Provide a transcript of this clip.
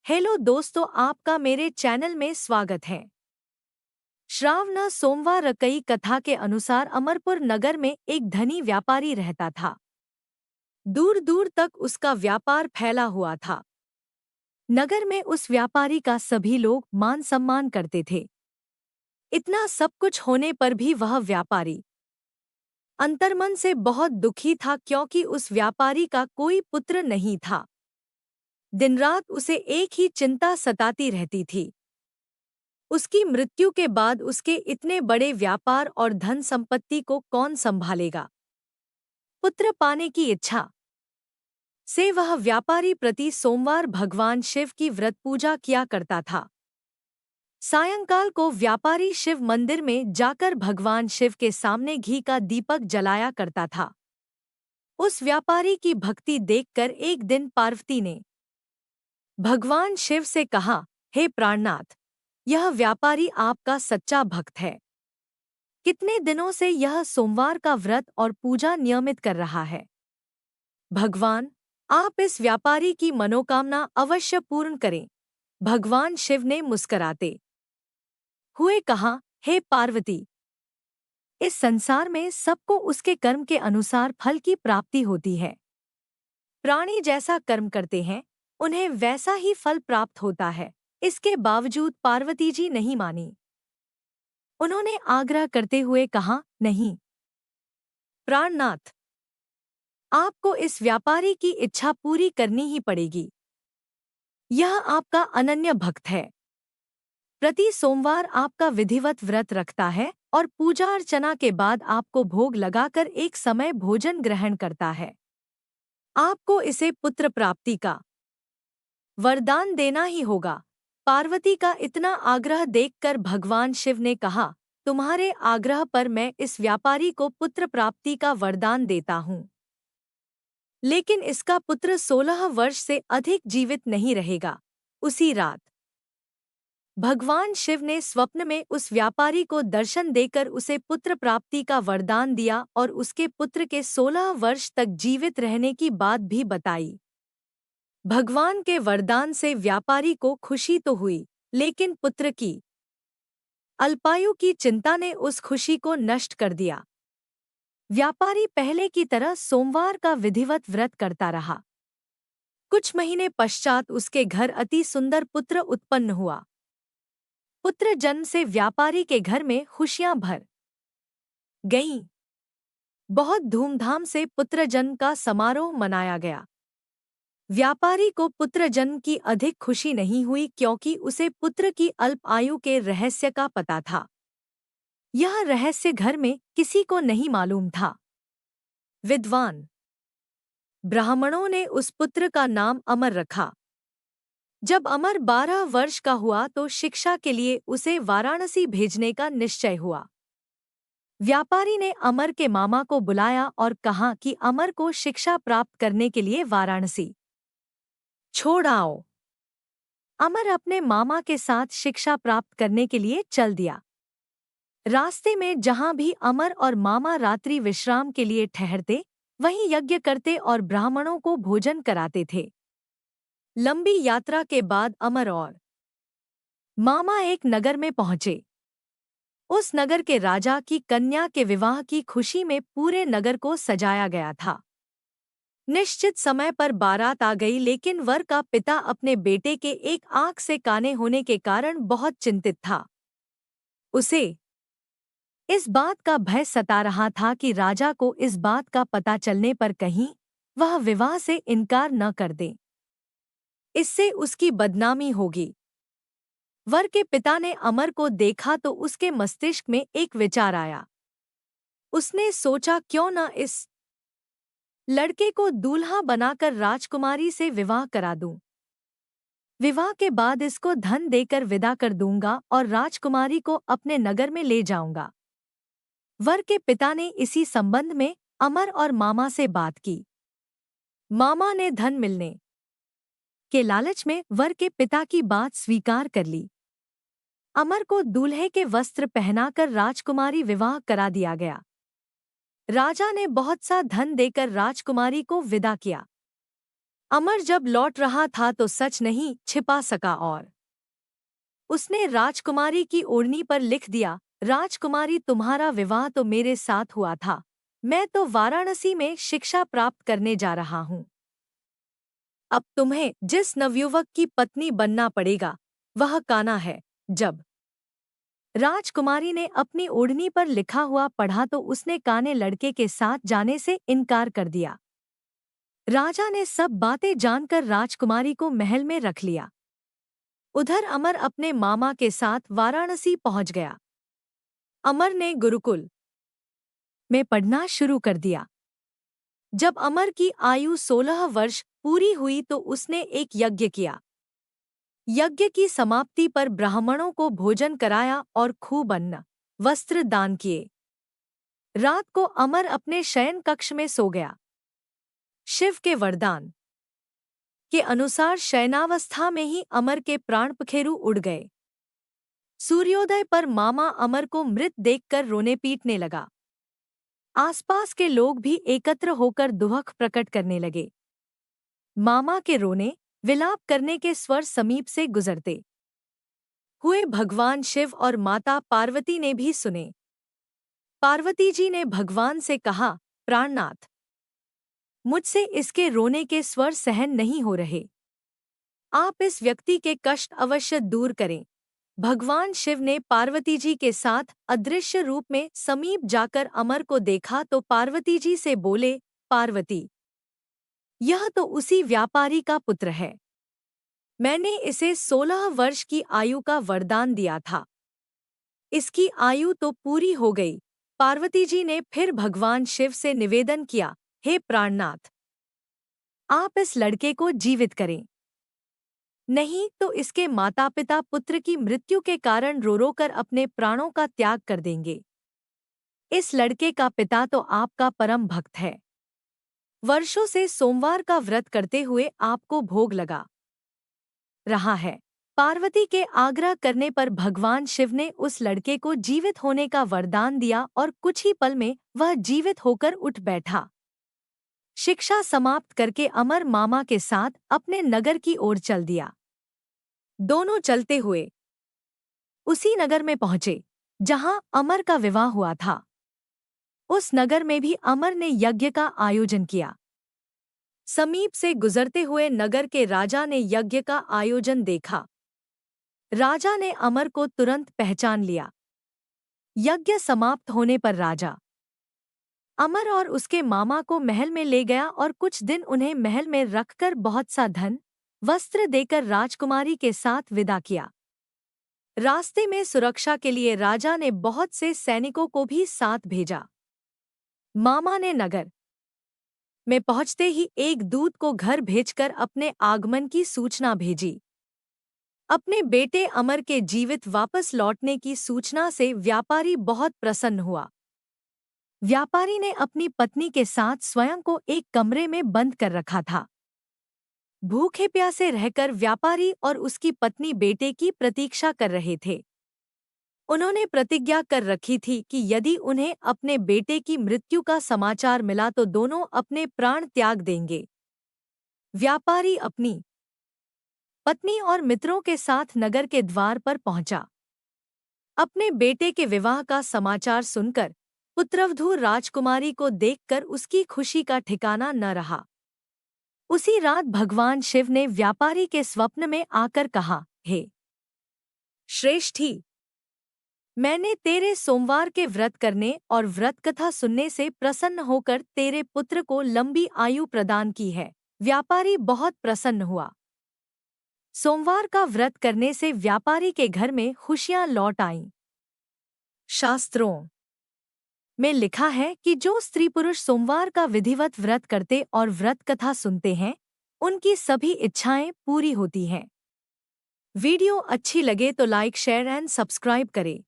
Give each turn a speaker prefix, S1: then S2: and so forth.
S1: Hello दोस्तों, आपका मेरे चैनल में स्वागत है। श्रावण सोमवार कई कथा के अनुसार अमरपुर नगर में एक धनी व्यापारी रहता था। दूर दूर तक उसका व्यापार फैला हुआ था। नगर में उस व्यापारी का सभी लोग मान सम्मान करते थे। इतना सब कुछ होने पर भी वह व्यापारी अंतर्मन से बहुत दुखी था, क्योंकि उस व्यापारी का कोई पुत्र नहीं था। दिन रात उसे एक ही चिंता सताती रहती थी। उसकी मृत्यु के बाद उसके इतने बड़े व्यापार और धन संपत्ति को कौन संभालेगा। पुत्र पाने की इच्छा से वह व्यापारी प्रति सोमवार भगवान शिव की व्रत पूजा किया करता था। सायंकाल को व्यापारी शिव मंदिर में जाकर भगवान शिव के सामने घी का दीपक जलाया करता था। उस व्यापारी की भक्ति देखकर एक दिन पार्वती ने भगवान शिव से कहा, हे प्राणनाथ, यह व्यापारी आपका सच्चा भक्त है। कितने दिनों से यह सोमवार का व्रत और पूजा नियमित कर रहा है। भगवान, आप इस व्यापारी की मनोकामना अवश्य पूर्ण करें। भगवान शिव ने मुस्कुराते हुए कहा, हे पार्वती, इस संसार में सबको उसके कर्म के अनुसार फल की प्राप्ति होती है। प्राणी जैसा कर्म करते हैं, उन्हें वैसा ही फल प्राप्त होता है। इसके बावजूद पार्वती जी नहीं मानी। उन्होंने आग्रह करते हुए कहा, नहीं प्राणनाथ, आपको इस व्यापारी की इच्छा पूरी करनी ही पड़ेगी। यह आपका अनन्य भक्त है। प्रति सोमवार आपका विधिवत व्रत रखता है और पूजा अर्चना के बाद आपको भोग लगाकर एक समय भोजन ग्रहण करता है। आपको इसे पुत्र प्राप्ति का वरदान देना ही होगा। पार्वती का इतना आग्रह देखकर भगवान शिव ने कहा, तुम्हारे आग्रह पर मैं इस व्यापारी को पुत्र प्राप्ति का वरदान देता हूँ, लेकिन इसका पुत्र 16 वर्ष से अधिक जीवित नहीं रहेगा। उसी रात भगवान शिव ने स्वप्न में उस व्यापारी को दर्शन देकर उसे पुत्र प्राप्ति का वरदान दिया और उसके पुत्र के 16 वर्ष तक जीवित रहने की बात भी बताई। भगवान के वरदान से व्यापारी को खुशी तो हुई, लेकिन पुत्र की अल्पायु की चिंता ने उस खुशी को नष्ट कर दिया। व्यापारी पहले की तरह सोमवार का विधिवत व्रत करता रहा। कुछ महीने पश्चात उसके घर अति सुंदर पुत्र उत्पन्न हुआ। पुत्र जन्म से व्यापारी के घर में खुशियां भर गईं। बहुत धूमधाम से पुत्र जन्म का समारोह मनाया गया। व्यापारी को पुत्र जन्म की अधिक खुशी नहीं हुई, क्योंकि उसे पुत्र की अल्प आयु के रहस्य का पता था। यह रहस्य घर में किसी को नहीं मालूम था। विद्वान ब्राह्मणों ने उस पुत्र का नाम अमर रखा। जब अमर 12 वर्ष का हुआ तो शिक्षा के लिए उसे वाराणसी भेजने का निश्चय हुआ। व्यापारी ने अमर के मामा को बुलाया और कहा कि अमर को शिक्षा प्राप्त करने के लिए वाराणसी छोड़ आओ। अमर अपने मामा के साथ शिक्षा प्राप्त करने के लिए चल दिया। रास्ते में जहां भी अमर और मामा रात्रि विश्राम के लिए ठहरते, वहीं यज्ञ करते और ब्राह्मणों को भोजन कराते थे। लंबी यात्रा के बाद अमर और मामा एक नगर में पहुंचे। उस नगर के राजा की कन्या के विवाह की खुशी में पूरे नगर को सजाया गया था। निश्चित समय पर बारात आ गई, लेकिन वर का पिता अपने बेटे के एक आंख से काने होने के कारण बहुत चिंतित था। उसे इस बात का भय सता रहा था कि राजा को इस बात का पता चलने पर कहीं वह विवाह से इनकार न कर दे। इससे उसकी बदनामी होगी। वर के पिता ने अमर को देखा तो उसके मस्तिष्क में एक विचार आया। उसने सोचा, क्यों न इस लड़के को दूल्हा बनाकर राजकुमारी से विवाह करा दूं। विवाह के बाद इसको धन देकर विदा कर दूंगा और राजकुमारी को अपने नगर में ले जाऊंगा। वर के पिता ने इसी संबंध में अमर और मामा से बात की। मामा ने धन मिलने के लालच में वर के पिता की बात स्वीकार कर ली। अमर को दूल्हे के वस्त्र पहनाकर राजकुमारी विवाह करा दिया गया। राजा ने बहुत सा धन देकर राजकुमारी को विदा किया। अमर जब लौट रहा था तो सच नहीं छिपा सका और उसने राजकुमारी की ओढ़नी पर लिख दिया, राजकुमारी तुम्हारा विवाह तो मेरे साथ हुआ था, मैं तो वाराणसी में शिक्षा प्राप्त करने जा रहा हूँ। अब तुम्हें जिस नवयुवक की पत्नी बनना पड़ेगा वह कान्हा है। जब राजकुमारी ने अपनी ओढ़नी पर लिखा हुआ पढ़ा तो उसने काने लड़के के साथ जाने से इनकार कर दिया। राजा ने सब बातें जानकर राजकुमारी को महल में रख लिया। उधर अमर अपने मामा के साथ वाराणसी पहुंच गया। अमर ने गुरुकुल में पढ़ना शुरू कर दिया। जब अमर की आयु 16 वर्ष पूरी हुई तो उसने एक यज्ञ किया। यज्ञ की समाप्ति पर ब्राह्मणों को भोजन कराया और खूब अन्न वस्त्र दान किए। रात को अमर अपने शयन कक्ष में सो गया। शिव के वरदान के अनुसार शयनावस्था में ही अमर के प्राण पखेरु उड़ गए। सूर्योदय पर मामा अमर को मृत देखकर रोने पीटने लगा। आसपास के लोग भी एकत्र होकर दुख प्रकट करने लगे। मामा के रोने विलाप करने के स्वर समीप से गुजरते हुए भगवान शिव और माता पार्वती ने भी सुने। पार्वती जी ने भगवान से कहा, प्राणनाथ, मुझसे इसके रोने के स्वर सहन नहीं हो रहे, आप इस व्यक्ति के कष्ट अवश्य दूर करें। भगवान शिव ने पार्वती जी के साथ अदृश्य रूप में समीप जाकर अमर को देखा तो पार्वती जी से बोले, पार्वती, यह तो उसी व्यापारी का पुत्र है, मैंने इसे 16 वर्ष की आयु का वरदान दिया था, इसकी आयु तो पूरी हो गई। पार्वती जी ने फिर भगवान शिव से निवेदन किया, हे प्राणनाथ, आप इस लड़के को जीवित करें, नहीं तो इसके माता पिता पुत्र की मृत्यु के कारण रो रो कर अपने प्राणों का त्याग कर देंगे। इस लड़के का पिता तो आपका परम भक्त है, वर्षों से सोमवार का व्रत करते हुए आपको भोग लगा रहा है। पार्वती के आग्रह करने पर भगवान शिव ने उस लड़के को जीवित होने का वरदान दिया और कुछ ही पल में वह जीवित होकर उठ बैठा। शिक्षा समाप्त करके अमर मामा के साथ अपने नगर की ओर चल दिया। दोनों चलते हुए उसी नगर में पहुंचे जहां अमर का विवाह हुआ था। उस नगर में भी अमर ने यज्ञ का आयोजन किया। समीप से गुजरते हुए नगर के राजा ने यज्ञ का आयोजन देखा। राजा ने अमर को तुरंत पहचान लिया। यज्ञ समाप्त होने पर राजा अमर और उसके मामा को महल में ले गया और कुछ दिन उन्हें महल में रखकर बहुत सा धन वस्त्र देकर राजकुमारी के साथ विदा किया। रास्ते में सुरक्षा के लिए राजा ने बहुत से सैनिकों को भी साथ भेजा। मामा ने नगर में पहुंचते ही एक दूत को घर भेजकर अपने आगमन की सूचना भेजी। अपने बेटे अमर के जीवित वापस लौटने की सूचना से व्यापारी बहुत प्रसन्न हुआ। व्यापारी ने अपनी पत्नी के साथ स्वयं को एक कमरे में बंद कर रखा था। भूखे प्यासे रहकर व्यापारी और उसकी पत्नी बेटे की प्रतीक्षा कर रहे थे। उन्होंने प्रतिज्ञा कर रखी थी कि यदि उन्हें अपने बेटे की मृत्यु का समाचार मिला तो दोनों अपने प्राण त्याग देंगे। व्यापारी अपनी पत्नी और मित्रों के साथ नगर के द्वार पर पहुंचा। अपने बेटे के विवाह का समाचार सुनकर पुत्रवधू राजकुमारी को देखकर उसकी खुशी का ठिकाना न रहा। उसी रात भगवान शिव ने व्यापारी के स्वप्न में आकर कहा, हे श्रेष्ठी, मैंने तेरे सोमवार के व्रत करने और व्रत कथा सुनने से प्रसन्न होकर तेरे पुत्र को लंबी आयु प्रदान की है। व्यापारी बहुत प्रसन्न हुआ। सोमवार का व्रत करने से व्यापारी के घर में खुशियां लौट आईं। शास्त्रों में लिखा है कि जो स्त्री पुरुष सोमवार का विधिवत व्रत करते और व्रत कथा सुनते हैं, उनकी सभी इच्छाएं पूरी होती हैं। वीडियो अच्छी लगे तो लाइक, शेयर एंड सब्सक्राइब करें।